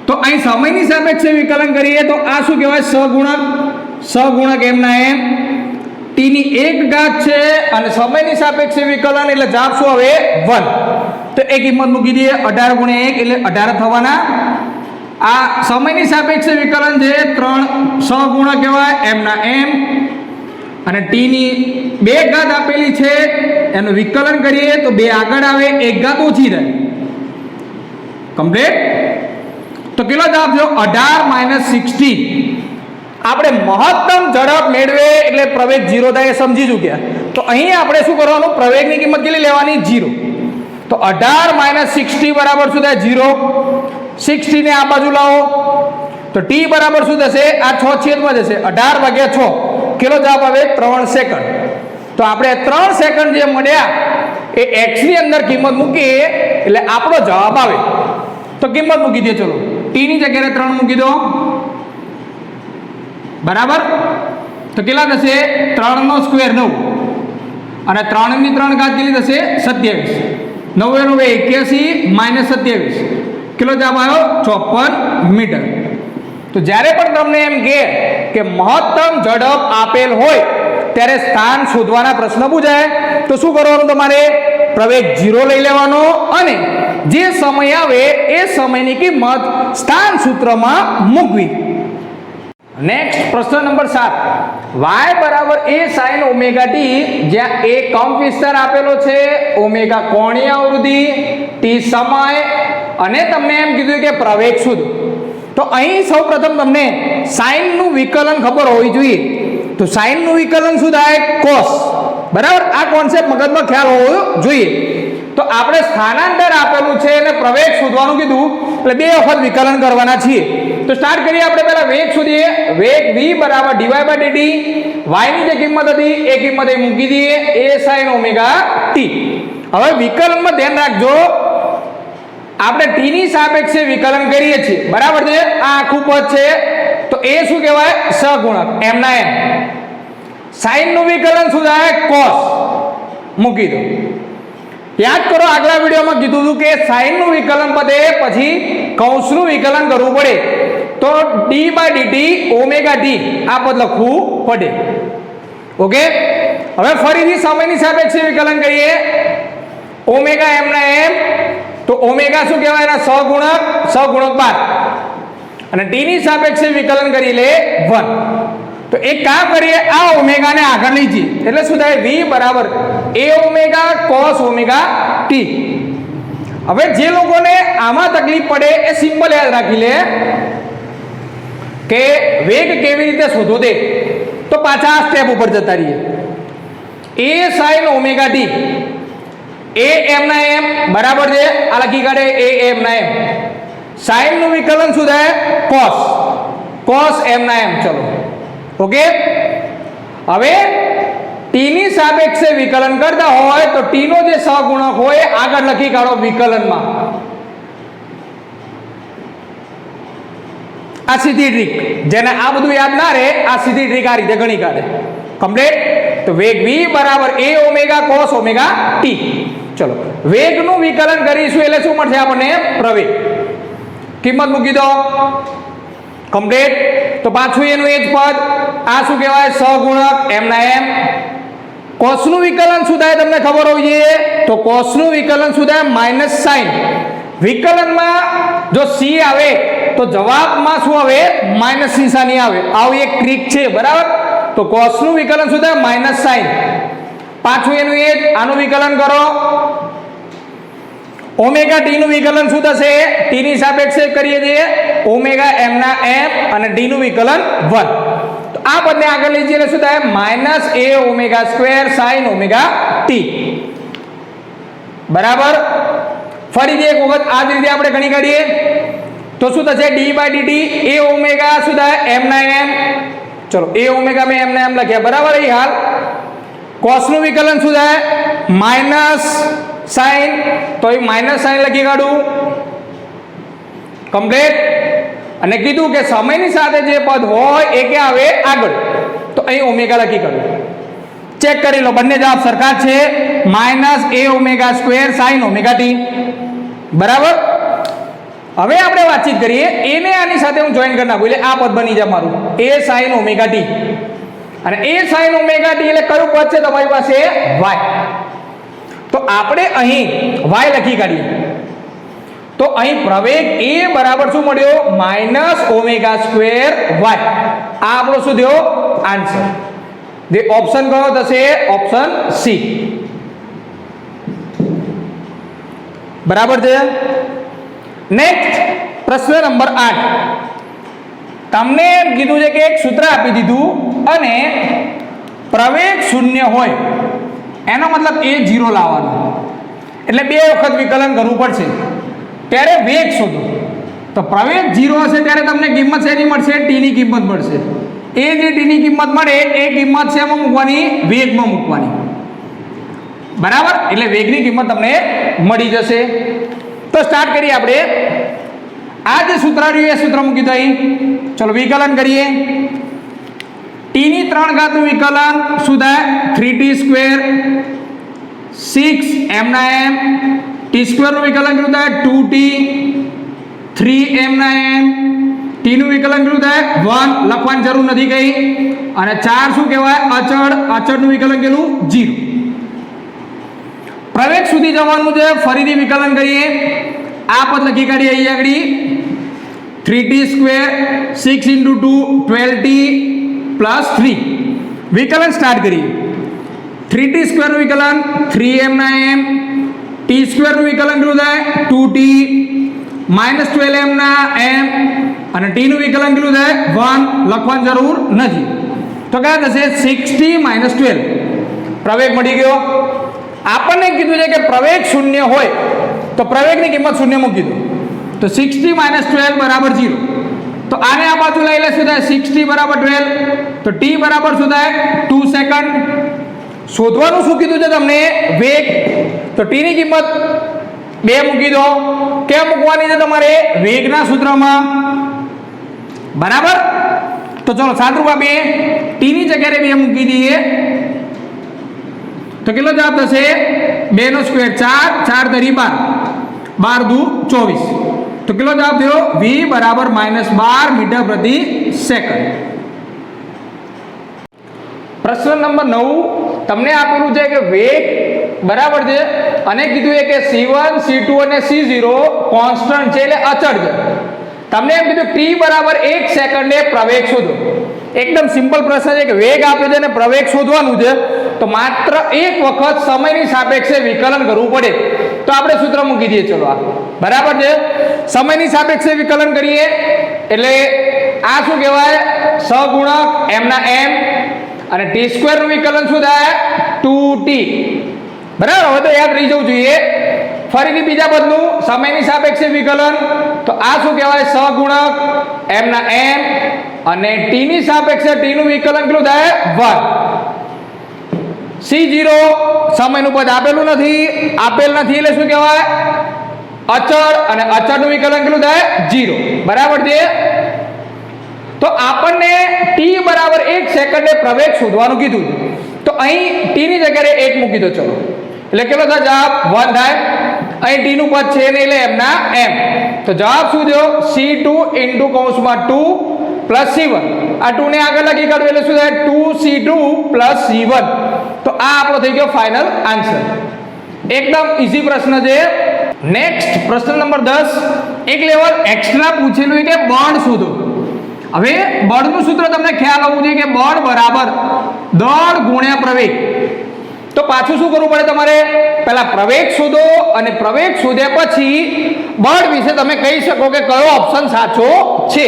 તો અહીં સમયની સાપેક્ષે વિકલન કરીએ તો આ શું કહેવાય? સહગુણક. સહગુણક એમના એમ t ની 1 ઘાત છે અને સમયની સાપેક્ષે વિકલન એટલે જવાબ શું આવે? 1. તો એ કિંમત મૂકી દઈએ 18 × 1 એટલે 18 થવાના. આ સમયની સાપેક્ષે વિકલન છે 3 સહગુણક કહેવાય એમના એમ અને t ની 2 ઘાત આપેલી છે એનું વિકલન કરીએ તો 2 આગળ આવે 1 ઘાત ઓછી થાય કમ્પ્લીટ. તો કેટલો જવાબ થયો? 18 - 16. આપણે મહત્તમ ઝડપ મેળવે એટલે પ્રવેગ 0 થાય સમજી ચૂક્યા. તો અહીં આપણે શું કરવાનું? પ્રવેગની કિંમત કેટલી લેવાની? 0. તો 18 - 60 બરાબર શું થાય? 0. 60 ને આ બાજુ લાવો તો t બરાબર શું થશે? આ 6 છેદમાં જશે, 18/6 કેટલો જવાબ આવે? 3 સેકન્ડ. તો આપણે 3 સેકન્ડ જે મળ્યા એ x ની અંદર કિંમત મૂકીએ એટલે આપણો જવાબ આવે. તો કિંમત મૂકી દે, ચલો t ની જગ્યાએ 3 મૂકી દો, બરાબર. તો કેટલા થશે? 3 નો સ્ક્વેર 9 અને 3 ની 3 ઘાત કેટલી થશે? 27. 9 9 81 - 27 કેટલો જવાબ આવ્યો? 54 મીટર. તો જ્યારે પણ તમને એમ કે મહત્તમ ઝડપ આપેલ હોય ત્યારે સ્થાન શોધવાના પ્રશ્ન પૂછાય તો શું કરવાનું? તમારે પ્રવેગ 0 લઈ લેવાનો અને જે સમય આવે એ સમયની કિંમત સ્થાન સૂત્રમાં મૂકવી. નેક્સ્ટ પ્રશ્ન નંબર 7, y બરાબર a sin ઓમેગા t, જ્યાં a કંપ વિસ્તાર આપેલો છે, ઓમેગા કોણીય અવૃત્તિ, t સમય અને તમને એમ કીધું કે પ્રવેગ શોધો. તો અહીં સૌપ્રથમ તમને sin નું વિકલન ખબર હોવી જોઈએ. તો sin નું વિકલન શું થાય? cos, બરાબર. આ કોન્સેપ્ટ મગજમાં ખ્યાલ હોવો જોઈએ. તો આપણે સ્થાનાંતર આપેલું છે અને પ્રવેગ શોધવાનું કીધું એટલે બે વખત વિકલન કરવાના છીએ. તો સ્ટાર્ટ કરીએ. આપણે પહેલા વેગ શોધીએ. વેગ v બરાબર dy/dt, y ની જે કિંમત હતી એ કિંમત એ મૂકી દઈએ, a sin ઓમેગા t. હવે વિકલનમાં ધ્યાન રાખજો, આપણે t ની સાપેક્ષે વિકલન કરીએ છીએ, બરાબર છે. આ આખું પદ છે તો એ શું કહેવાય? સહગુણક, m ના m. sin નું વિકલન શું થાય? cos, મૂકી દો. યાદ કરો, આગલા વિડીયોમાં કીધું હતું કે sin નું વિકલન પદે પછી કૌંસનું વિકલન કરવું પડે. તો d/dt ઓમેગા t આ પદ લખવું પડે. ઓકે. હવે ફરીથી સમયની સાપેક્ષે વિકલન કરીએ. ઓમેગા m ના m, તો ઓમેગા શું કહેવાય? એના સહગુણક બાદ, અને t ની સાપેક્ષે વિકલન કરી લે 1. તો એક કામ કરીએ, આ ઓમેગા ને આગળ લઈ જઈએ એટલે શું થાય? v બરાબર a omega cos omega t. હવે જે લોકોને આમાં તકલીફ પડે એ સિમ્પલ યાદ રાખી લે કે વેગ કેવી રીતે શોધો તે. તો પાછા આ સ્ટેપ ઉપર જતા રહીએ. a sin omega t, a m ના m, બરાબર છે. આ લખી કાઢે a m ના m. sin નું વિકલન શું થાય? cos m ના m. ચલો, ઓકે. હવે t ની સાપેક્ષે વિકલન કરતા હોય તો t નો જે સહગુણક હોય આગળ લખી કાઢો વિકલનમાં. આ સીધી ટ્રીક, જેને આ બધું યાદ ના રહે આ સીધી ટ્રીક આ રીતે ગણી કાઢે. કમ્પ્લીટ. તો વેગ v બરાબર a omega cos omega t. ચલો, વેગનું વિકલન કરીશું એટલે શું મળશે આપણને? પ્રવેગ. કિંમત મૂકી દો. કમ્પ્લીટ. તો પાછું એનું એ જ પદ, આ શું કહેવાય? સહગુણક, m ના m. cos નું વિકલન શું થાય તમને ખબર હોવી જોઈએ. તો cos નું વિકલન શું થાય? Minus sign. વિકલનમાં જો c આવે તો જવાબમાં શું આવે? માઇનસ નિશાની આવે. આવી એક ટ્રીક છે, બરાબર. તો cos નું વિકલન શું થાય? Minus sign. પાછું એનું એ જ, આનું વિકલન કરો. ઓમેગા t નું વિકલન શું થશે? t ની સાપેક્ષે કરીએ છીએ, ઓમેગા m ના m અને d નું વિકલન 1. તો આ પદને આગળ લઈ જઈએ એટલે શું થાય? Minus a omega square sin omega t. બરાબર. ફરીથી એક વખત આ જ રીતે આપણે ગણી કાઢીએ તો શું થશે? d/dt a ઓમેગા શું થાય? m ના m. ચલો, a ઓમેગા મેં m ના m લખ્યા, બરાબર. એ હાલ cos નું વિકલન શું થાય? માઇનસ સાઇન, તો એ માઇનસ સાઇન લખી કાઢું. કમ્પ્લીટ. અને કીધું કે સમયની સાથે જે પદ હોય એ ક્યાં આવે? આગળ. તો અહીં ઓમેગા લખી કાઢું. ચેક કરી લો, બંને જવાબ સરખા છે. Minus a omega square sin omega t. બરાબર. હવે આપણે વાતચીત કરીએ. a ને આની સાથે હું જોઈન કરી નાખું એટલે આ પદ બની જાય મારું a sin ઓમેગા t. અને a sin ઓમેગા t એટલે કયું પદ છે તમારી પાસે? y. તો આપણે અહીં y લખી કાઢીએ. તો અહીં પ્રવેગ a બરાબર શું મળ્યો? Minus omega square y. આ આપણો શું થયો? આન્સર. જે ઓપ્શન કયો થશે? Option C. બરાબર છે. નેક્સ્ટ પ્રશ્ન નંબર 8. તમને એમ કીધું છે કે એક સૂત્ર આપી દીધું અને પ્રવેગ શૂન્ય હોય એનો મતલબ એ 0 લાવવાનો, એટલે બે વખત વિકલન કરવું પડશે. ત્યારે વેગ શોધો. તો પ્રવેગ 0 હશે ત્યારે તમને કિંમત શેની મળશે? t ની કિંમત મળશે. એ જે t ની કિંમત મળે એ કિંમત શેમાં મૂકવાની? વેગમાં મૂકવાની. બરાબર, એટલે વેગની કિંમત તમને મળી જશે. તો સ્ટાર્ટ કરીએ આપણે. આ જે સૂત્ર રહ્યું એ સૂત્ર મૂકી દો અહીં. ચલો વિકલન કરીએ. t ની 3 ઘાતનું વિકલન શું થાય? 3t² 6m ના m t² નું વિકલન કેટલું થાય? 2t 3m ના m t નું વિકલન કેટલું થાય? 1 લખવાની જરૂર નથી કઈ. અને 4 શું કહેવાય? અચળનું વિકલન કેટલું? 0. પ્રવેગ સુધી જવાનું છે. ફરીથી વિકલન કરીએ. આ પદ લખી કાઢીએ અહીં આગળ. 3t² 6 × 2 12t + 3. વિકલન સ્ટાર્ટ કરીએ. 3t² નું વિકલન 3m ના m t² નું વિકલન કેટલું થાય? 2t -12m ના m અને t નું વિકલન કેટલું થાય? 1 લખવાની જરૂર નથી. તો કયા થશે? 6t - 12. પ્રવેગ મળી ગયો. આપણને કીધું છે કે પ્રવેગ શૂન્ય હોય તો પ્રવેગની કિંમત શૂન્ય મૂકી દો. તો 6t - 12 બરાબર 0. તો આને આ બાજુ લઈ લે. શું થાય? 6t = 12. તો t બરાબર શું થાય? 2 સેકન્ડ. શોધવાનું શું કીધું છે તમને? વેગ. તો t ની કિંમત 2 મૂકી દો. ક્યાં મૂકવાની છે તમારે? વેગના સૂત્રમાં. બરાબર. તો ચલો સાદરૂપા 2 t ની જગ્યાએ 2 મૂકી દઈએ. તો કેટલો જવાબ થશે? 2 નો સ્ક્વેર 4 4 તરી 12 12 દુ 24. તો કેટલો જવાબ થયો? v = -12 મીટર પ્રતિ સેકન્ડ. પ્રશ્ન નંબર 9 તમને આપેલું છે કે વેગ બરાબર છે અને કીધું છે કે c1 c2 અને c0 કોન્સ્ટન્ટ છે એટલે અચળ છે. તમને એમ કીધું t = 1 સેકન્ડે પ્રવેગ શોધો. એકદમ સિમ્પલ પ્રશ્ન છે કે વેગ આપ્યો છે અને પ્રવેગ શોધવાનું છે. તો માત્ર એક વખત સમયની સાપેક્ષે વિકલન કરવું પડે. તો આપણે સૂત્ર મૂકી દઈએ. ચલો આ બરાબર છે. સમયની સાપેક્ષે વિકલન કરીએ એટલે આ શું કહેવાય? સહગુણક m ના m અને t² નું વિકલન શું થાય? 2t. બરાબર. હવે તો યાદ રહી જવું જોઈએ. ફરીથી બીજા પદનું સમયની સાપેક્ષે વિકલન. તો આ શું કહેવાય? સહગુણક m ના m અને t ની સાપેક્ષે t નું વિકલન કેટલું થાય? 1. c0 સમયનું પદ આપેલું નથી. આપેલ નથી એટલે શું કહેવાય? અચળ. અને અચળનું વિકલન કેટલું થાય? 0. બરાબર છે. તો આપણને t = 1 સેકન્ડે પ્રવેગ શોધવાનું કીધું. તો અહીં t ની જગ્યાએ 1 મૂકી દો. ચલો એટલે કેટલો થાય જવાબ? 1 થાય. અહીં t નું પદ છે ને એટલે m ના m. તો જવાબ શું થયો? c2 × (2) + c1. આ 2 ને આગળ લખી કાઢો એટલે શું થાય? 2c2 + c1. તો આ આપણો થઈ ગયો ફાઇનલ આન્સર. એકદમ ઈઝી પ્રશ્ન છે. નેક્સ્ટ પ્રશ્ન નંબર 10 એક લેવલ એક્સ્ટ્રા પૂછેલું છે કે બળ શોધો. હવે બળનું સૂત્ર તમને ખ્યાલ હોવું જોઈએ કે બળ બરાબર દળ ગુણ્યા પ્રવેગ. તો પાછું શું કરવું પડે તમારે? પહેલા પ્રવેગ શોધો અને પ્રવેગ શોધ્યા પછી બળ વિશે તમે કહી શકો કે કયો ઓપ્શન સાચો છે.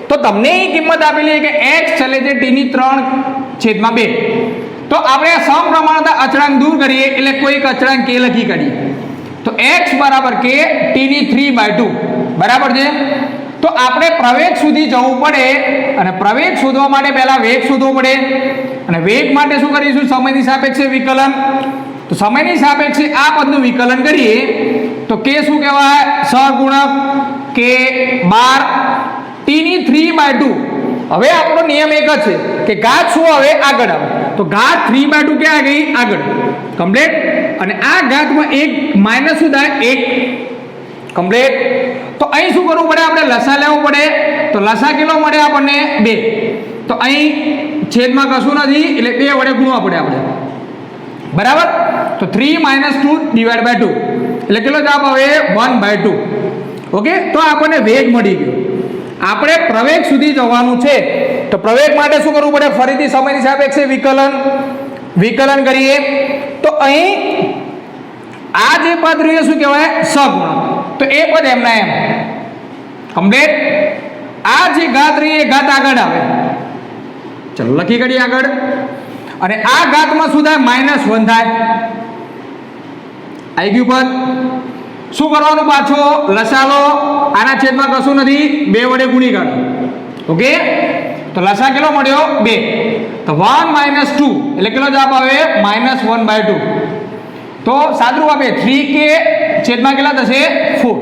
તો તમને એ કિંમત આપેલી છે કે x ચલે છે t ની 3/2. તો આપણે આ સમપ્રમાણતા અચળાંક દૂર કરીએ એટલે કોઈ એક અચળાંક k લખી કાઢીએ. તો x = k t ની 3/2. બરાબર છે. તો આપણે પ્રવેગ સુધી જવું પડે અને પ્રવેગ શોધવા માટે પહેલા વેગ શોધવો પડે અને વેગ માટે શું કરીશું? સમયની સાપેક્ષે વિકલન. તો સમયની સાપેક્ષે આ પદનું વિકલન કરીએ તો k શું કહેવાય? સહગુણક k 12 t ની 3/2. હવે આપણો નિયમ એક જ છે કે ઘાત શું આવે? આગળ આવે. તો ઘાત 3/2 ક્યાં ગઈ? આગળ. કમ્પ્લીટ. અને આ ઘાતમાં એક માઇનસ શું થાય? 1. કમ્પ્લીટ. તો અહીં શું કરવું પડે? આપણે લસા લેવું પડે. તો લસા કેટલો મળે આપણને? 2. તો અહીં છેદમાં કશું નથી એટલે 2 વડે ગુણવા પડે આપણે. બરાબર. તો 3 - 2 / 2 એટલે કેટલો જવાબ આવે? 1/2. ઓકે. તો આપણને વેગ મળી ગયો. આપણે પ્રવેગ સુધી જવાનું છે તો પ્રવેગ માટે શું કરવું પડે? ફરીથી સમયની સાપેક્ષે વિકલન કરીએ. તો અહીં આ જે પદ રહ્યું શું કહેવાય? સહગુણક. તો એ પદ m ના m. કમ્પ્લીટ. આ જે ઘાત રહી એ ઘાત આગળ આવે. ચલો લખી કાઢીએ આગળ. અને આ ઘાતમાં શું થાય? -1 થાય. આવી ગયું પદ. શું કરવાનું પાછો લસા લો, આના છેદમાં કશું નથી, 2 વડે ગુણી કાઢો. ઓકે, તો લસા કેટલો મળ્યો 2, તો 1 - 2 એટલે કેટલો જવાબ આવે -1/2. તો સાદું આપે 3k છેદમાં કેટલા થશે 4.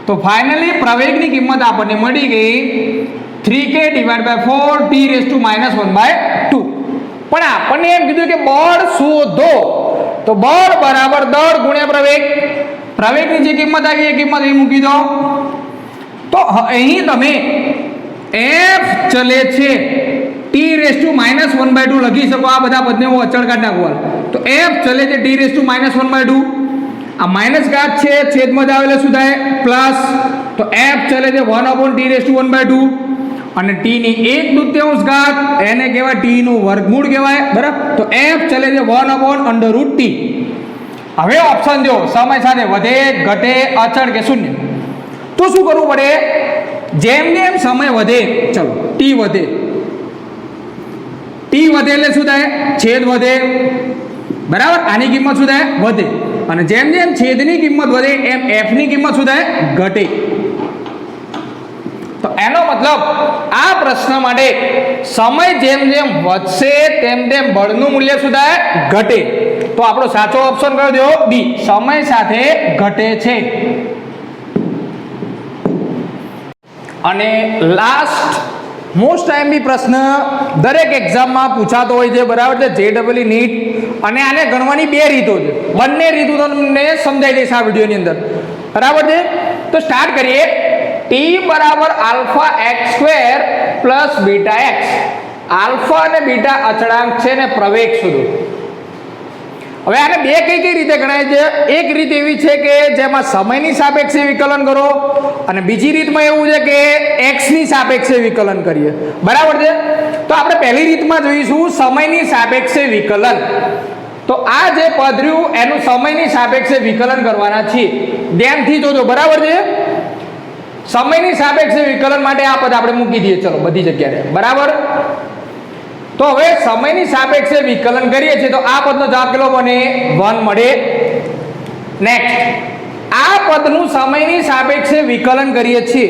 તો ફાઇનલી પ્રવેગની કિંમત આપણને મળી ગઈ 3k / 4 t⁻⁻⁻². પણ આપણને એમ કીધું કે બળ શોધો, તો બળ બરાબર દળ ગુણ્યા પ્રવેગ. પ્રવેગની જે કિંમત આવી એ કિંમત અહીં મૂકી દો. તો અહીં તમે f ચલે છે t⁻⁻² લખી શકો. આ બધા પદને હું અચળ કાઢી નાખું. તો f ચલે છે t⁻⁻². આ માઇનસ ઘાત છે, છેદમાં જ આવેલે શું થાય પ્લસ. તો f ચલે છે 1/t⁻², અને t ની 1/2 ઘાત એને કહેવાય t નું વર્ગમૂળ કહેવાય. બરાબર, તો f ચલે છે 1/√t. હવે ઓપ્શન જો સમય સાથે વધે, ઘટે, અચળ કે શૂન્ય. તો શું કરવું પડે? જેમ જેમ સમય વધે, ચલો t વધે એટલે શું થાય છેદ વધે. બરાબર, આની કિંમત શું થાય વધે. અને જેમ જેમ છેદની કિંમત વધે એમ f ની કિંમત શું થાય ઘટે. તો એનો મતલબ આ પ્રશ્ન માટે સમય જેમ જેમ વધશે તેમ તેમ બળનું મૂલ્ય શું થાય ઘટે. તો આપણો સાચો ઓપ્શન કયો દો બી, સમય સાથે ઘટે છે. અને લાસ્ટ મોસ્ટ ટાઈમ બી પ્રશ્ન દરેક એક્ઝામમાં પૂછાતો હોય છે. બરાબર છે, JEE નીટ. અને આને ગણવાની 2 રીતો છે. બંને રીતો તમને સમજાઈ દઈશ આ વિડીયોની અંદર. બરાબર છે, તો સ્ટાર્ટ કરીએ. t બરાબર α(x² + βx). આલ્ફા અને બીટા અચળાંક છે ને પ્રવેગ શોધો. હવે આને 2 કઈ રીતે ગણાય છે? એક રીત એવી છે કે જેમાં સમયની સાપેક્ષે વિકલન કરો, અને બીજી રીતમાં એવું છે કે x ની સાપેક્ષે વિકલન કરીએ. બરાબર છે, તો આપણે પહેલી રીતમાં જોઈશું સમયની સાપેક્ષે વિકલન. તો આ જે પદ રહ્યું એનું સમયની સાપેક્ષે વિકલન કરવાના છીએ. ધ્યાનથી જોજો. બરાબર છે, સમયની સાપેક્ષે વિકલન માટે આ પદ આપણે મૂકી દઈએ ચલો બધી જગ્યાએ. બરાબર, તો હવે સમયની સાપેક્ષે વિકલન કરીએ છીએ તો આ પદનો જવાબ કેટલો બને 1 મળે. નેક્સ્ટ, આ પદનું સમયની સાપેક્ષે વિકલન કરીએ છીએ.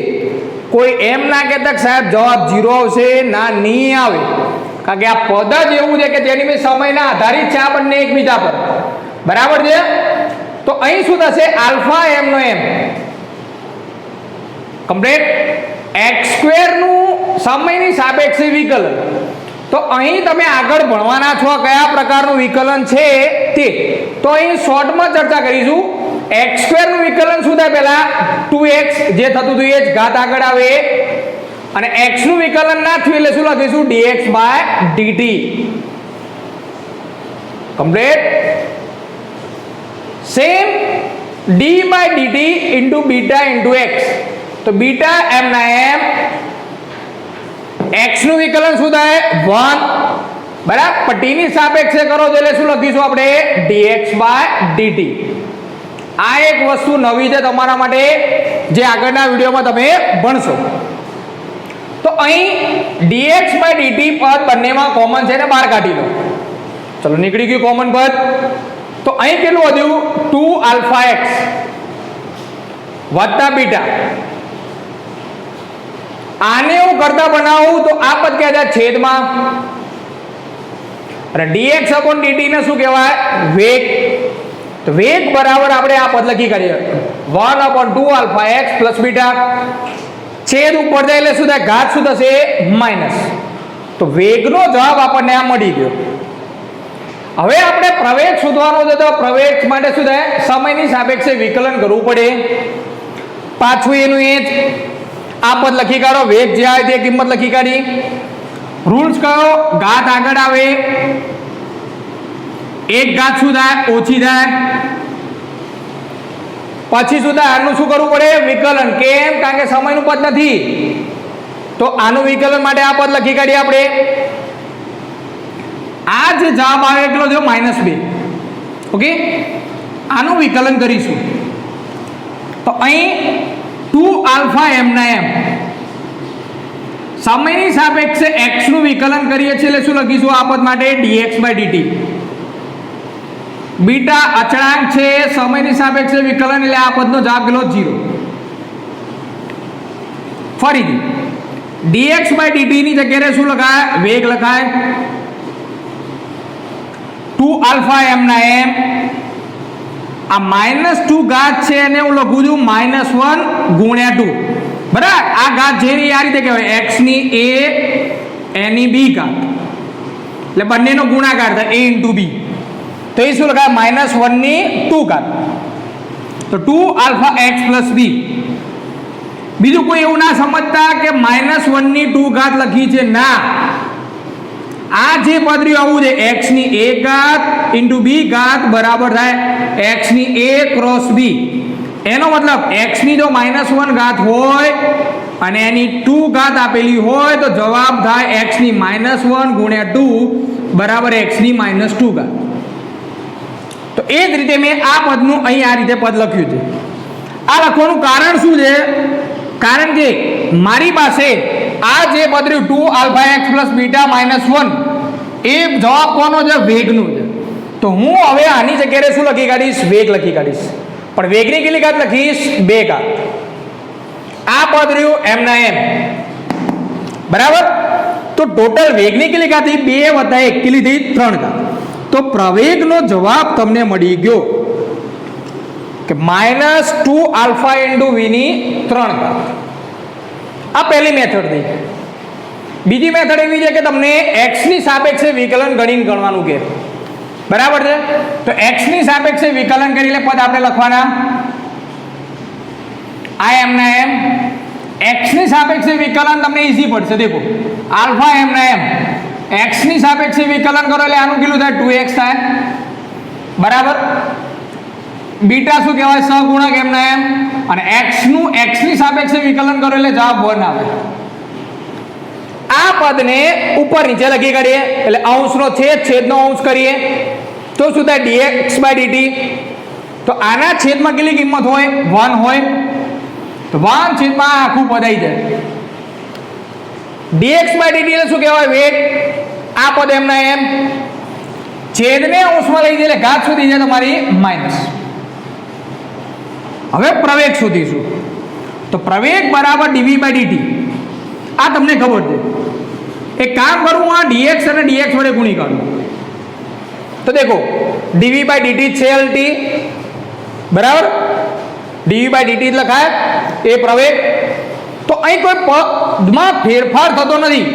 કોઈ એમ ના કહેતા કે સાહેબ જવાબ 0 આવશે, ના નહીં આવે. કારણ કે આ પદ જ એવું છે કે જેની મેં સમયના આધારિત છે આ બંને એકબીજા પર. બરાબર છે, તો અહીં શું થશે આલ્ફા m નો m કમ્પ્લીટ x² નું સમયની સાપેક્ષે વિકલન. તો અહીં તમે આગળ ભણવાના છો કયા પ્રકારનું વિકલન છે તે. તો અહીં શોર્ટમાં ચર્ચા કરીશું. x² નું વિકલન શું થાય? પહેલા 2x જે થતું હતું એ જ ઘાત આગળ આવે, અને x નું વિકલન ના થયું એટલે શું લખીશું dx/dt. Complete. Same d/dt * β * x. તો બીટા m ના m, x નું વિકલન શું થાય 1. બરાબર, પણ t ની સાપેક્ષે કરો તો એટલે શું લખીશું આપણે dx/dt. આ એક વસ્તુ નવી છે તમારા માટે જે આગળના વિડીયોમાં તમે ભણશો. તો અહીં dx/dt પદ બંનેમાં કોમન છે ને બહાર કાઢી લો. ચલો નીકળી ગયું કોમન પદ. તો અહીં કેટલું વધ્યું 2αx વત્તા બીટા. આને હું કરતા બનાવું તો આ પદ ક્યાં જાય છેદમાં, અને dx/dt ને શું કહેવાય વેગ. તો વેગ બરાબર આપણે આ પદ લખી કાઢીએ 1/2αx + બીટા. છેદ ઉપર જાય એટલે શું થાય ઘાત શું થશે માઈનસ. તો વેગનો જવાબ આપણને આ મળી ગયો. હવે આપણે પ્રવેગ શોધવાનો છે તો પ્રવેગ માટે શું થાય સમયની સાપેક્ષે વિકલન કરવું પડે. પાછું એનું એ જ આ પદ લખી કાઢો. વેગ જે આવે તે કિંમત લખી કાઢી. રૂલ્સ કયો? ઘાત આગળ આવે, એક ઘાત શું થાય ઓછી થાય. પછી શું થાય આનું શું કરવું પડે વિકલન. કેમ? કારણ કે સમયનું પદ નથી. તો આનું વિકલન માટે આ પદ લખી કાઢીએ આપણે. આ જે જવાબ આવે એટલો થયો -2. ઓકે, આનું વિકલન કરીશું. તો અહીં 2αm ના m સમયની સાપેક્ષે x નું વિકલન કરીએ છીએ એટલે શું લખીશું આ પદ માટે dx/dt. બીટા અચળાંક છે, સમયની સાપેક્ષે વિકલન એટલે આ પદનો જવાબ ગયો 0. ફરીથી dx બાય dt ની જગ્યાએ શું લખાય? વેગ લખાય. 2 આલ્ફા m ના m, આ -2 ઘાત છે એને હું લખું છું -1 ગુણ્યા 2. બરાબર, આ ઘાત જે આ રીતે કહેવાય x ની a n ની b ઘાત, એટલે બંનેનો ગુણાકાર થાય a * b. તો એ શું લખાય? -1 ની 2 ઘાત. તો 2 આલ્ફા x પ્લસ b. બીજું કોઈ એવું ના સમજતા કે -1 ની 2 ઘાત લખી છે, ના. આ જે પદ રહ્યું આવું છે, x ની a ઘાત * b ઘાત બરાબર થાય x ની a ક્રોસ b. એનો મતલબ x ની જો -1 ઘાત હોય અને એની 2 ઘાત આપેલી હોય તો જવાબ થાય x ની -1 ગુણ્યા 2 બરાબર x ની -2 ઘાત. તો એ જ રીતે મેં આ પદનું અહીં આ રીતે પદ લખ્યું છે. આ લખવાનું કારણ શું છે? કારણ કે મારી પાસે આ જે પદ રહ્યું 2 આલ્ફા x પ્લસ બીટા -1 એ જવાબ કોનો છે? વેગનું છે. તો હું હવે આની જગ્યાએ શું લખી કાઢીશ? વેગ લખી કાઢીશ. પણ વેગની કેટલી ઘાત લખીશ? 2 ઘાત. આ પદ રહ્યું m ના m, બરાબર. તો ટોટલ વેગની કેટલી ઘાત થઈ? 2 + 1 કેટલી થઈ? 3 ઘાત. તો પ્રવેગનો જવાબ તમને મળી ગયો કે -2 આલ્ફા * v ની 3 ઘાત. આ પહેલી મેથડ થઈ. બીજી મેથડ એવી છે કે તમને x ની સાપેક્ષે વિકલન ગણવાનું કે, બરાબર છે. તો x ની સાપેક્ષે વિકલન કરી એટલે પદ આપણે લખવાના આ m ના m. x ની સાપેક્ષે વિકલન તમને ઈઝી પડશે. દેખો આલ્ફા m ના m, x ની સાપેક્ષે વિકલન કરો એટલે આનું કેટલું થાય? 2x થાય, બરાબર. બીટા શું કહેવાય? સહગુણક m ના m. અને x ની સાપેક્ષે વિકલન કરો એટલે જવાબ 1 આવે. આ પદને ઉપર નીચે લખી કાઢીએ એટલે અંશનો છેદનો અંશ કરીએ તો શું થાય? dx by dt. તો આના છેદમાં કેટલી કિંમત હોય? 1 હોય. તો 1 છેદમાં આખું પદ આવી જાય. dx બાય dt એટલે શું કહેવાય? વેગ. આ પદ m ના m, છેદને અંશમાં લઈ જાય એટલે ઘાત સુધી જાય તમારી માઇનસ. હવે પ્રવેગ શોધીશું. તો પ્રવેગ બરાબર dv બાય dt. આ તમને ખબર છે. એક કામ કરું, આ dx અને dx વડે ગુણી કાઢું. તો દેખો dv બાય dt છે lt, બરાબર. dv બાય dt લખાય એ પ્રવેગ. તો અહીં કોઈ પદમાં ફેરફાર થતો નથી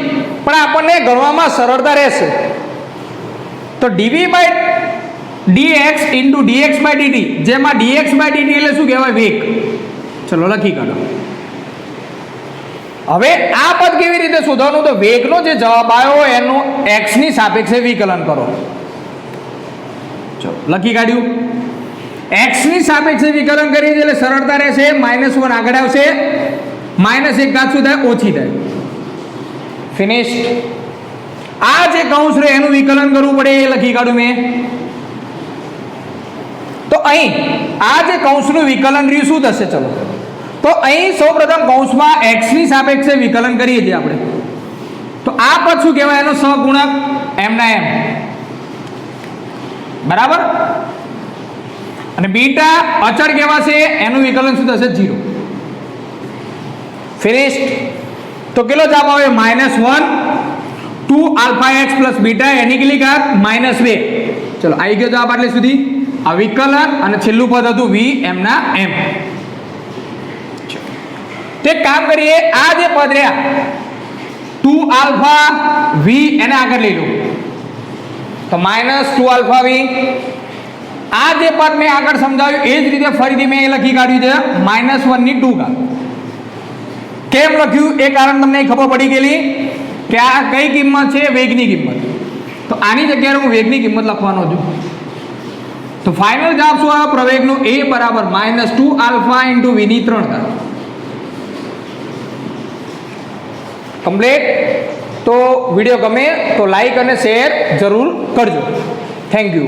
પણ આપણને ગણવામાં સરળતા રહેશે. તો dv by dx * dx by dt, જેમાં dx બાય dt એટલે શું કહેવાય? વેગ. ચલો લખી કાઢો. હવે આ પદ કેવી રીતે શોધવાનું? તો વેગનો જે જવાબ આવ્યો એનું x ની સાપેક્ષે વિકલન કરો. ચલો લખી કાઢ્યું. x ની સાપેક્ષે વિકલન કરી એટલે સરળતા રહેશે. -1 આગળ આવશે, -1 ઘાત શું થાય? ઓછી થાય. ફિનિશ્ડ. આ જે કૌંસ રહે એનું વિકલન કરવું પડે એ લખી કાઢું મેં. તો અહીં આ જે કૌંસનું વિકલન રહ્યું શું થશે? ચલો તો અહીં સૌપ્રથમ કૌંસમાં x ની સાપેક્ષે વિકલન કરીએ છીએ આપણે. તો આ પદ શું કહેવાય? એનો સહગુણક m ના m, બરાબર. અને બીટા અચળ કહેવાશે, એનું વિકલન શું થશે? 0. ફિનિશ્ડ. તો કેટલો જવાબ આવે? -1 2 આલ્ફા x પ્લસ બીટા એની કેટલી ઘાત? -2. ચલો આવી ગયો જવાબ આટલે સુધી. આ વિકલન અને છેલ્લું પદ હતું v m ના m. તે કામ કરીએ, આ જે પદ રહ્યા 2 આલ્ફા v એને આગળ લઈ લો તો -2 આલ્ફા v. આ જે પદ મેં આગળ સમજાવ્યું એ જ રીતે ફરીથી મેં લખી કાઢ્યું છે -1 ની 2 ઘાત. કેમ લખ્યું એ કારણ તમને ખબર પડી ગયેલી કે આ કઈ કિંમત છે? વેગની કિંમત. તો આની જગ્યાએ હું વેગની કિંમત લખવાનો છું. તો ફાઇનલ જવાબ શું આવે? પ્રવેગનો a બરાબર -2 આલ્ફા * v ની 3 ઘાત. કમ્પ્લીટ. તો વિડીયો ગમે તો લાઈક અને શેર જરૂર કરજો. Thank you.